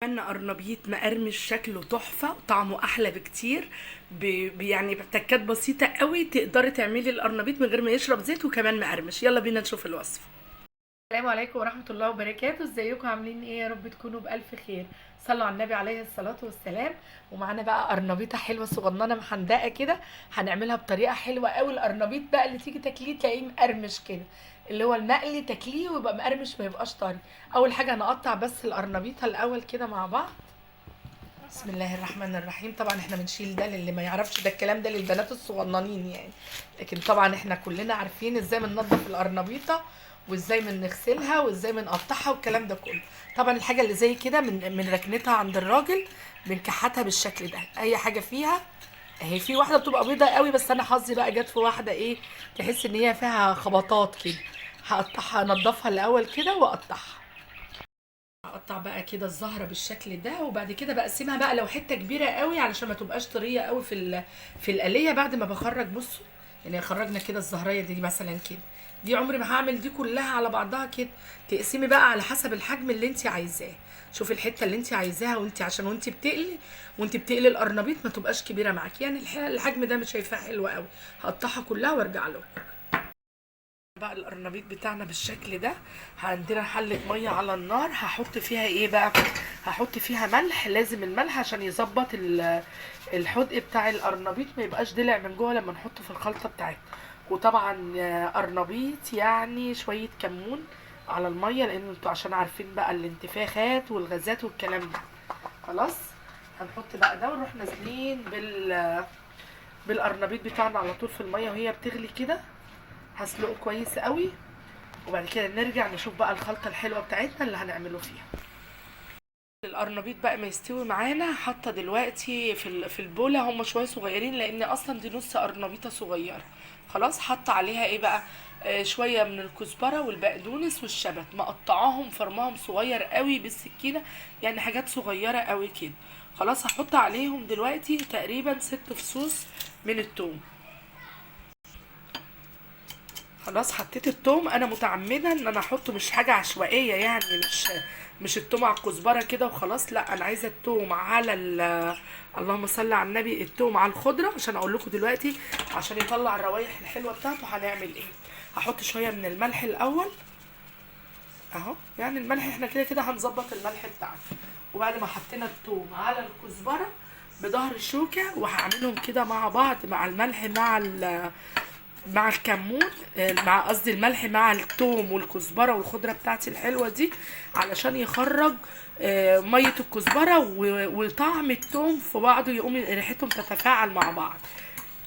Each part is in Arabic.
عملنا قرنبيط مقرمش، شكله تحفة وطعمه أحلى بكتير. يعني بتكات بسيطة قوي تقدري تعملي القرنبيط من غير ما يشرب زيت وكمان مقرمش. يلا بينا نشوف الوصفة. السلام عليكم ورحمة الله وبركاته. ازيكم عاملين ايه؟ يا رب تكونوا بألف خير. صلوا على النبي عليه الصلاة والسلام. ومعانا بقى قرنبيطة حلوة صغننة محندقة كده، هنعملها بطريقة حلوة قوي. القرنبيط بقى اللي تيجي تاكليه تلاقيه مقرمش كده، اللي هو المقلي تاكليه ويبقى مقرمش ما يبقاش طري. اول حاجة هنقطع بس القرنبيطة الاول كده مع بعض. بسم الله الرحمن الرحيم. طبعا احنا بنشيل ده، للي ما يعرفش ده الكلام ده للبنات الصغننين يعني، لكن طبعا احنا كلنا عارفين ازاي بننضف القرنبيطه وازاي بنغسلها وازاي بنقطعها والكلام ده كله. طبعا الحاجه اللي زي كده من ركنتها عند الراجل بنكحتها بالشكل ده. اي حاجه فيها اهي، في واحده بتبقى بيضه قوي بس انا حظي بقى جت في واحده ايه، تحس ان هي فيها خبطات كده. هقطعها، انضفها الاول كده واقطعها. اقطع بقى كده الزهره بالشكل ده، وبعد كده بقسمها بقى لو حته كبيره قوي علشان ما تبقاش طريه قوي في القليه. بعد ما بخرج بصوا، يعني خرجنا كده الزهريه دي مثلا كده، دي عمري ما هعمل دي كلها على بعضها كده. تقسمي بقى على حسب الحجم اللي انت عايزاه. شوفي الحته اللي انت عايزاها، وانت عشان وانت بتقلي القرنبيط ما تبقاش كبيره معاكي، يعني الحجم ده مش شايفاه حلو قوي. هقطعها كلها وارجع له بقى. القرنبيط بتاعنا بالشكل ده. عندنا حلة مية على النار، هحط فيها ايه بقى؟ هحط فيها ملح. لازم الملح عشان يظبط الحدق بتاع القرنبيط، ما يبقاش دلع من جوه لما نحطه في الخلطة بتاعتنا. وطبعا قرنبيط يعني شوية كمون على المية، لان انتوا عشان عارفين بقى الانتفاخات والغازات والكلام ده. خلاص، هنحط بقى ده ونروح نازلين بالقرنبيط بتاعنا على طول في المية وهي بتغلي كده. هسلقه كويس قوي، وبعد كده نرجع نشوف بقى الخلطة الحلوة بتاعتنا اللي هنعمله فيها. القرنبيط بقى ما يستوي معانا، حاطه دلوقتي في البوله. هم شويه صغيرين لان اصلا دي نص قرنبيطه صغيره. خلاص، حاطه عليها ايه بقى؟ شويه من الكزبره والبقدونس والشبت، مقطعاهم فرماهم صغير قوي بالسكينه، يعني حاجات صغيره قوي كده. خلاص، هحط عليهم دلوقتي تقريبا 6 فصوص من الثوم. خلاص، حطيت التوم. انا متعمده ان انا احطه، مش حاجه عشوائيه يعني، مش التوم على الكزبره كده وخلاص، لا انا عايزه التوم على اللهم صل على النبي، التوم على الخضره. عشان اقول لكم دلوقتي عشان يطلع الروايح الحلوه بتاعته هنعمل ايه. هحط شويه من الملح الاول اهو، يعني الملح احنا كده كده هنظبط الملح بتاعنا. وبعد ما حطينا التوم على الكزبره بظهر الشوكه، وهعملهم كده مع بعض مع الملح مع الكمون، مع قصدي الملح مع الثوم والكزبره والخضره بتاعتي الحلوه دي، علشان يخرج ميه الكزبره وطعم الثوم في بعضه، يقوم ريحتهم تتفاعل مع بعض.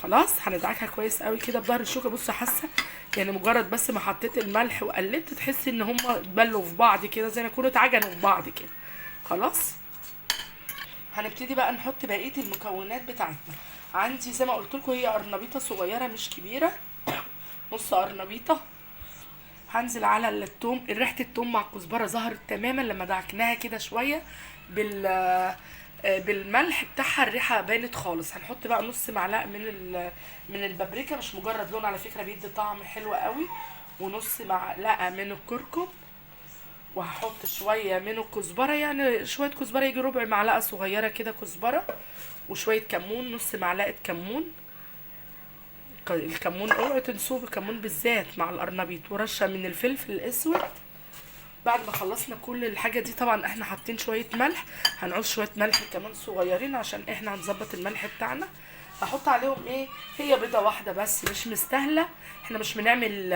خلاص، هندعكها كويس قوي كده بظهر الشوكه. بصوا، حاسه يعني مجرد بس ما حطيت الملح وقلبت تحسي ان هما اتبلوا في بعض كده، زي ما يكونوا اتعجنوا في بعض كده. خلاص، هنبتدي بقى نحط بقيه المكونات بتاعتنا. عندي زي ما قلت لكم هي قرنبيطه صغيره مش كبيره، نص قرنبيطه. هنزل على التوم. ريحه التوم مع الكزبره ظهرت تماما لما دعكناها كده شويه بالملح بتاعها، الريحه بانت خالص. هنحط بقى نص معلقه من البابريكا، مش مجرد لون على فكره، بيدي طعم حلو قوي. ونص معلقه من الكركم. وهحط شويه من الكزبره، يعني شويه كزبره يجي ربع معلقه صغيره كده كزبره. وشويه كمون، نص معلقه كمون. الكمون اوعوا تنسوه، الكمون بالذات مع القرنبيط. ورشه من الفلفل الاسود. بعد ما خلصنا كل الحاجه دي، طبعا احنا حاطين شويه ملح، هنعوز شويه ملح كمان صغيرين عشان احنا هنظبط الملح بتاعنا. هحط عليهم ايه؟ هي بيضه واحده بس، مش مستاهله، احنا مش بنعمل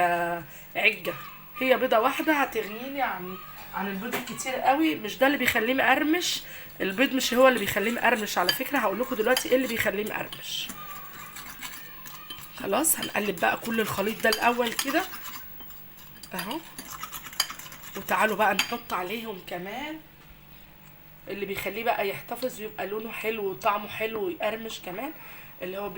عجه. هي بيضه واحده هتغنيني عن البيض الكتير قوي. مش ده اللي بيخليه مقرمش، البيض مش هو اللي بيخليه مقرمش على فكره. هقول لكم دلوقتي ايه اللي بيخليه مقرمش. خلاص، هنقلب بقى كل الخليط ده الاول كده اهو. وتعالوا بقى نحط عليهم كمان اللي بيخليه بقى يحتفظ ويبقى لونه حلو وطعمه حلو ويقرمش كمان، اللي هو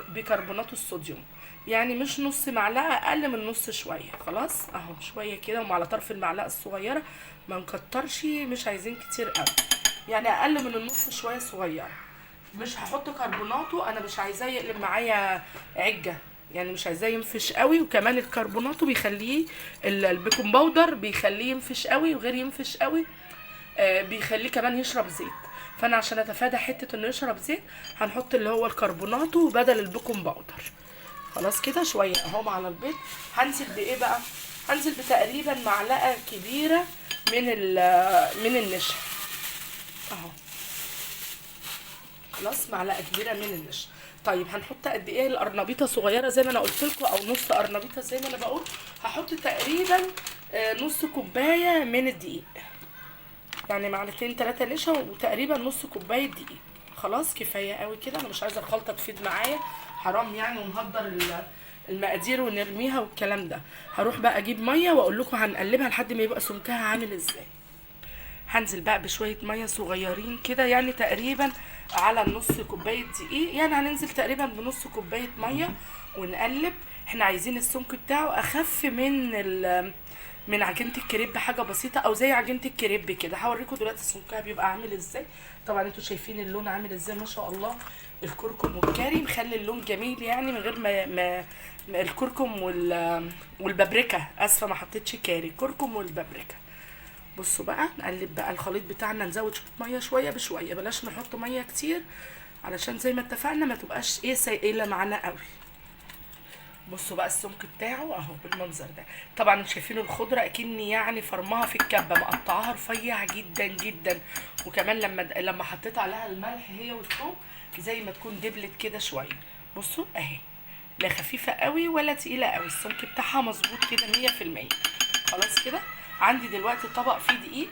بيكربونات الصوديوم. يعني مش نص معلقه، اقل من نص شويه. خلاص اهو، شويه كده وعلى طرف المعلقه الصغيره، ما نكترش، مش عايزين كتير قوي، يعني اقل من النص شويه صغيره. مش هحط كربوناتو، انا مش عايزاه يقلب معايا عجه، يعني مش عايزاه ينفش قوي. وكمان الكربوناتو بيخليه، البيكنج باودر بيخليه ينفش قوي وغير ينفش قوي. بيخليه كمان يشرب زيت. فانا عشان اتفادى حته انه يشرب زيت هنحط اللي هو الكربوناتو بدل البيكنج باودر. خلاص كده شويه اهو على البيض. هنزل بايه بقى؟ هنزل بتقريبا معلقه كبيره من النشا اهو. خلاص معلقه كبيره من النشا. طيب هنحط قد ايه؟ القرنبيطه صغيره زي ما انا قلت لكم، او نص قرنبيطه زي ما انا بقول. هحط تقريبا نص كوبايه من الدقيق، يعني معلقتين 3 نشا وتقريبا نص كوبايه دقيق. خلاص كفايه قوي كده، انا مش عايزه الخلطه تفيد معايا، حرام يعني، ونهدر المقادير ونرميها والكلام ده. هروح بقى اجيب ميه واقول لكم هنقلبها لحد ما يبقى سمكها عامل ازاي. هنزل بقى بشويه ميه صغيرين كده، يعني تقريبا على نص كوبايه دقيق، يعني هننزل تقريبا بنص كوبايه ميه ونقلب. احنا عايزين السمك بتاعه اخف من عجينه الكريب بحاجه بسيطه، او زي عجينه الكريب كده. هوريكم دلوقتي سمكها بيبقى عامل ازاي. طبعا انتوا شايفين اللون عامل ازاي ما شاء الله. الكركم والكاري مخلي اللون جميل، يعني من غير ما الكركم والبابريكا، اسفه ما حطيتش كاري، كركم والبابريكا. بصوا بقى نقلب بقى الخليط بتاعنا، نزود شويه ميه شويه بشويه، بلاش نحط ميه كتير علشان زي ما اتفقنا ما تبقاش سايله معانا قوي. بصوا بقى السمك بتاعه اهو بالمنظر ده. طبعا شايفين الخضره اكني يعني فرمها في الكبه، مقطعاها رفيع جدا جدا. وكمان لما حطيت عليها الملح هي والثوم زي ما تكون دبلت كده شويه. بصوا اهي، لا خفيفه قوي ولا تقيله قوي، السمك بتاعها مظبوط كده 100%. خلاص كده. عندي دلوقتي طبق فيه دقيق،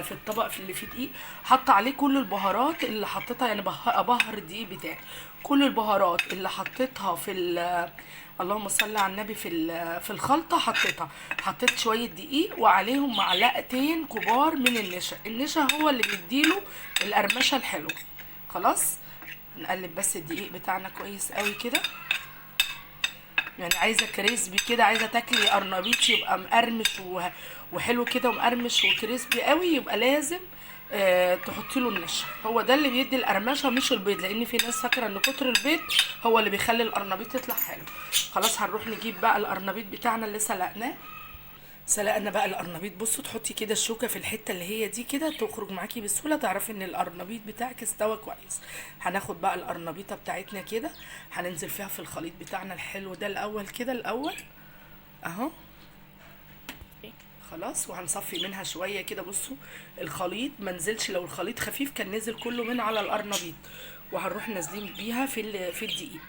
في الطبق اللي فيه دقيق حط عليه كل البهارات اللي حطيتها، يعني ابهر الدقيق بتاعي. كل البهارات اللي حطيتها اللهم صل على النبي في الخلطه حطيت شويه دقيق وعليهم معلقتين كبار من النشا هو اللي بيديله القرمشه الحلوه. خلاص هنقلب بس الدقيق بتاعنا كويس قوي كده، يعني عايزه كريسبي كده، عايزه تاكلي قرنبيط يبقى مقرمش وحلو كده ومقرمش وكريسبي قوي، يبقى لازم تحطي له النشا. هو ده اللي بيدي القرمشه مش البيض، لان في ناس فاكره ان كتر البيض هو اللي بيخلي القرنبيط يطلع حلو. خلاص هنروح نجيب بقى القرنبيط بتاعنا اللي سلقنا بقى القرنبيط. بصوا تحطي كده الشوكه في الحته اللي هي دي كده تخرج معاكي بسهوله، تعرفي ان القرنبيط بتاعك استوى كويس. هناخد بقى القرنبيطه بتاعتنا كده، هننزل فيها في الخليط بتاعنا الحلو ده الاول كده اهو. خلاص وهنصفي منها شويه كده. بصوا الخليط منزلش، لو الخليط خفيف كان نزل كله من على القرنبيط. وهنروح نازلين بيها في الدقيق.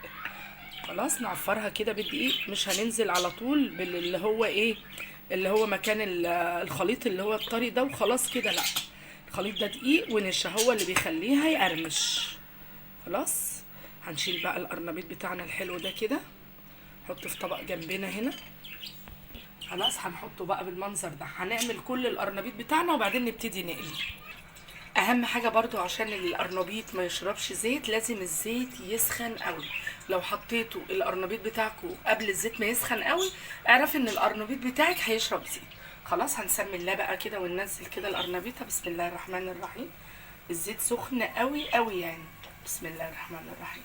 خلاص نعفرها كده بالدقيق، مش هننزل على طول باللي هو اللي هو مكان الخليط اللي هو الطري ده وخلاص كده، لا، الخليط ده دقيق ونشا هو اللي بيخليها يقرمش. خلاص هنشيل بقى القرنبيط بتاعنا الحلو ده كده، نحطه في طبق جنبنا هنا. خلاص هنحطه بقى بالمنظر ده. هنعمل كل القرنبيط بتاعنا وبعدين نبتدي نقلي. اهم حاجه برضو عشان القرنبيط ما يشربش زيت، لازم الزيت يسخن قوي. لو حطيتوا القرنبيط بتاعكم قبل الزيت ما يسخن قوي، اعرف ان القرنبيط بتاعك هيشرب زيت. خلاص هنسمي الله بقى كده وننزل كده القرنبيطه. بسم الله الرحمن الرحيم. الزيت سخن قوي قوي يعني. بسم الله الرحمن الرحيم.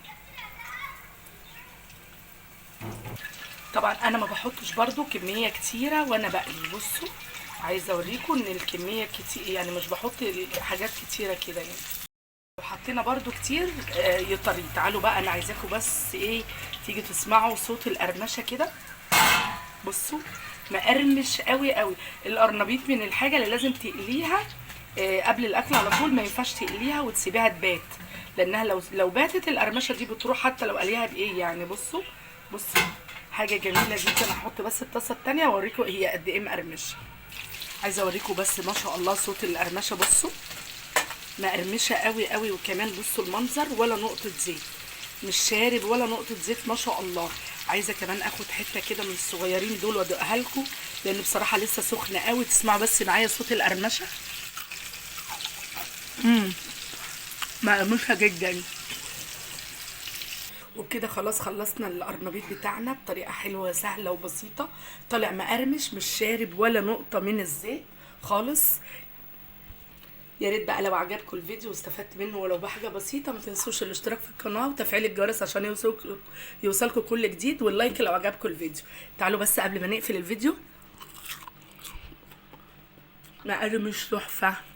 طبعا انا ما بحطش برضو كميه كتيره وانا بقلي. بصوا عايزه اوريكم ان الكميه كتير، يعني مش بحط حاجات كتيره كده يعني. لو حطينا برضو كتير يطري. تعالوا بقى انا عايزاكم بس تيجي تسمعوا صوت القرمشه كده. بصوا مقرمش قوي قوي. القرنبيط من الحاجه اللي لازم تقليها قبل الاكل على طول، ما ينفعش تقليها وتسيبيها تبات، لانها لو باتت القرمشه دي بتروح حتى لو قليها بايه يعني. بصوا حاجه جميله جدا. هحط بس الطاسه الثانيه واوريكم هي قد ايه مقرمشه. عايزه اوريكم بس ما شاء الله صوت القرمشه. بصوا مقرمشه قوي قوي. وكمان بصوا المنظر، ولا نقطه زيت، مش شارب ولا نقطه زيت ما شاء الله. عايزه كمان اخد حته كده من الصغيرين دول وادوقها لكم، لان بصراحه لسه سخنه قوي. تسمعوا بس معايا صوت القرمشه. مقرمشه جدا. وبكده خلاص خلصنا القرنبيط بتاعنا بطريقه حلوه سهله وبسيطه. طالع مقرمش، مش شارب ولا نقطه من الزيت خالص. يا ريت بقى لو عجبكم الفيديو واستفدت منه ولو بحاجه بسيطه، ما تنسوش الاشتراك في القناه وتفعيل الجرس عشان يوصلكم كل جديد، واللايك لو عجبكم الفيديو. تعالوا بس قبل ما نقفل الفيديو مقرمش تحفة.